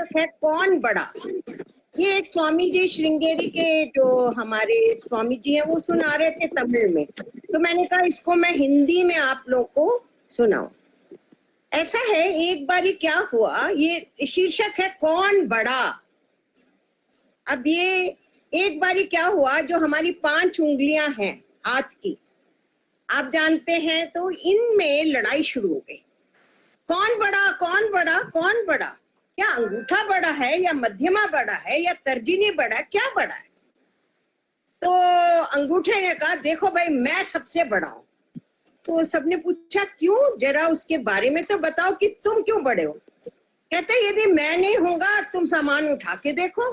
शीर्षक है कौन बड़ा। ये एक स्वामी जी श्रृंगेरी के जो हमारे स्वामी जी हैं वो सुना रहे थे तमिल में, तो मैंने कहा इसको मैं हिंदी में आप लोगों को सुनाऊं। ऐसा है, एक बारी क्या हुआ, ये शीर्षक है कौन बड़ा। अब ये एक बारी क्या हुआ, जो हमारी 5 उंगलियां हैं हाथ की, आप जानते हैं, तो इनमें लड़ाई शुरू हो गई। कौन बड़ा कौन बड़ा कौन बड़ा, क्या अंगूठा बड़ा है या मध्यमा बड़ा है या तर्जनी बड़ा है, क्या बड़ा है। तो अंगूठे ने कहा देखो भाई मैं सबसे बड़ा हूं। तो सबने पूछा क्यों, जरा उसके बारे में तो बताओ कि तुम क्यों बड़े हो। कहते यदि मैं नहीं होगा तुम सामान उठा के देखो।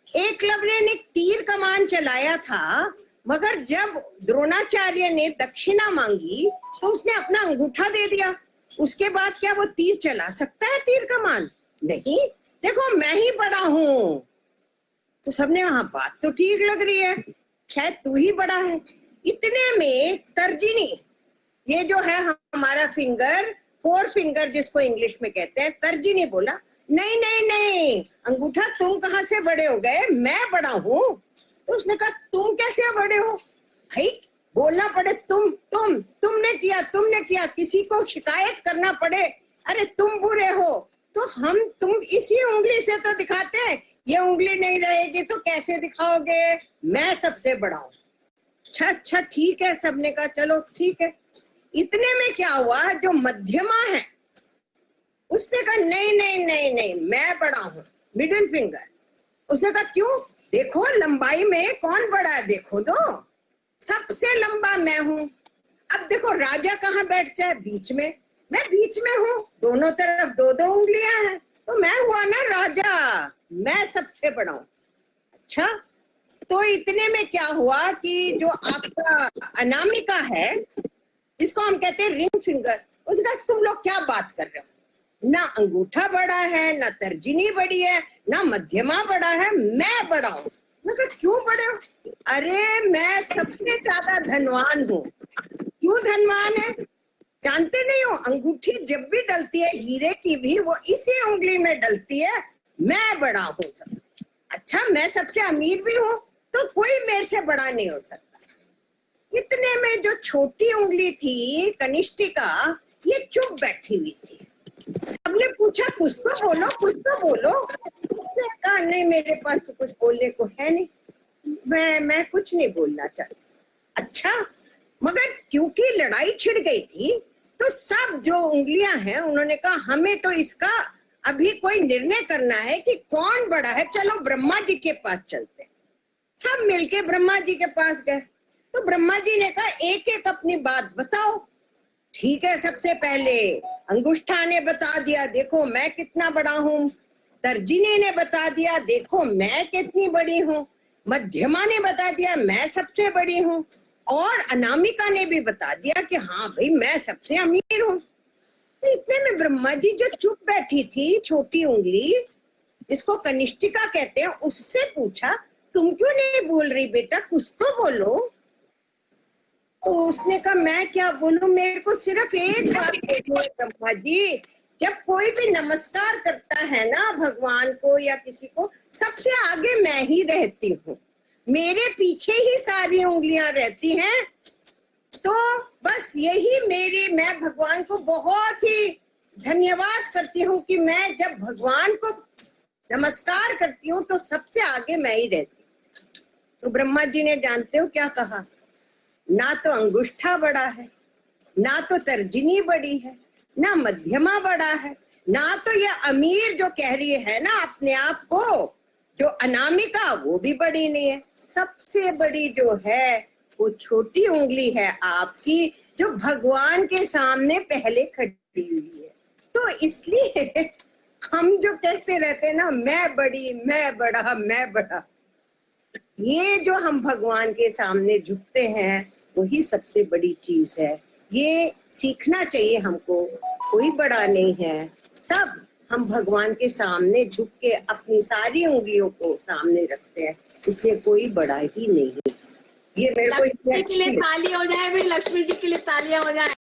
एकलव्य ने तीर कमान चलाया था, मगर जब द्रोणाचार्य ने दक्षिणा मांगी तो उसने अपना अंगूठा दे दिया। उसके बाद क्या वो तीर चला सकता है, तीर कमान? नहीं, देखो मैं ही बड़ा हूं। तो सबने कहा बात तो ठीक लग रही है, शायद तू ही बड़ा है। इतने में तर्जनी, ये जो है हमारा फिंगर, 4 फिंगर जिसको इंग्लिश में कहते हैं, तर्जनी बोला नहीं नहीं नहीं, अंगूठा तुम कहाँ से बड़े हो गए, मैं बड़ा हूं। तो उसने कहा तुम कैसे बड़े हो भाई, बोलना पड़े तुमने किया, किसी को शिकायत करना पड़े, अरे तुम बुरे हो तो तुम इसी उंगली से तो दिखाते हैं, ये उंगली नहीं रहेगी तो कैसे दिखाओगे, मैं सबसे बड़ा हूं। अच्छा ठीक है, सबने कहा चलो ठीक है। इतने में क्या हुआ, जो मध्यमा है उसने कहा नहीं नहीं नहीं नहीं, मैं बड़ा हूं, मिडिल फिंगर। उसने कहा क्यों, देखो लंबाई में कौन बड़ा है, देखो तो सबसे लंबा मैं हूं। अब देखो राजा कहाँ बैठ जाए, बीच में, मैं बीच में हूँ, दोनों तरफ 2-2 उंगलियां हैं, तो मैं हुआ ना राजा, मैं सबसे बड़ा हूं। अच्छा, तो इतने में क्या हुआ कि जो आपका अनामिका है, जिसको हम कहते हैं रिंग फिंगर, उसका तुम लोग क्या बात कर रहे हो, ना अंगूठा बड़ा है, ना तर्जनी बड़ी है, ना मध्यमा बड़ा है, मैं बड़ा हूं। मैं कहा क्यों बड़े हो, अरे मैं सबसे ज्यादा धनवान हूँ। क्यों धनवान है, जानते नहीं हो, अंगूठी जब भी डलती है हीरे की भी, वो इसी उंगली में डलती है, मैं बड़ा हूँ सबसे। अच्छा, मैं सबसे अमीर भी हूँ, तो कोई मेरे से बड़ा नहीं हो सकता। इतने में जो छोटी उंगली थी कनिष्ठिका, ये चुप बैठी हुई थी। सबने पूछा कुछ तो बोलो, कुछ तो बोलो। उसने कहा नहीं, मेरे पास तो कुछ बोलने को है नहीं, मैं कुछ नहीं बोलना चाहती। अच्छा, मगर क्योंकि लड़ाई छिड़ गई थी, तो सब जो उंगलियां हैं उन्होंने कहा हमें तो इसका अभी कोई निर्णय करना है कि कौन बड़ा है, चलो ब्रह्मा जी के पास चलते हैं। सब मिलके ब्रह्मा जी के पास गए। तो ब्रह्मा जी ने कहा एक एक अपनी बात बताओ। ठीक है, सबसे पहले अंगुष्ठा ने बता दिया, देखो मैं कितना बड़ा हूँ। तर्जनी ने बता दिया, देखो मैं कितनी बड़ी हूँ। मध्यमा ने बता दिया, मैं सबसे बड़ी हूँ। और अनामिका ने भी बता दिया कि हाँ भाई मैं सबसे अमीर हूँ। तो इतने में ब्रह्मा जी जो चुप बैठी थी, छोटी उंगली जिसको कनिष्ठिका कहते हैं, उससे पूछा तुम क्यों नहीं बोल रही बेटा, कुछ तो बोलो। तो उसने कहा मैं क्या बोलूं, मेरे को सिर्फ एक बात बोलो ब्रह्मा जी, जब कोई भी नमस्कार करता है ना भगवान को या किसी को, सबसे आगे मैं ही रहती हूँ, मेरे पीछे ही सारी उंगलियां रहती हैं। तो बस यही मैं भगवान को बहुत ही धन्यवाद करती हूँ कि मैं जब भगवान को नमस्कार करती हूँ तो सबसे आगे मैं ही रहती हूँ। तो ब्रह्मा जी ने जानते हो क्या कहा, ना तो अंगुष्ठा बड़ा है, ना तो तर्जनी बड़ी है, ना मध्यमा बड़ा है, ना तो ये अमीर जो कह रही है ना अपने आप को, जो अनामिका, वो भी बड़ी नहीं है। सबसे बड़ी जो है वो छोटी उंगली है आपकी, जो भगवान के सामने पहले खड़ी हुई है। तो इसलिए हम जो कहते रहते हैं ना, मैं बड़ी, मैं बड़ा, मैं बड़ा, ये जो हम भगवान के सामने झुकते हैं वही सबसे बड़ी चीज है। ये सीखना चाहिए हमको, कोई बड़ा नहीं है, सब हम भगवान के सामने झुक के अपनी सारी उंगलियों को सामने रखते हैं, इसलिए कोई बड़ा ही नहीं है। ये मेरे को लक्ष्मी जी के लिए ताली हो जाए, भी लक्ष्मी जी के लिए तालियां हो जाए।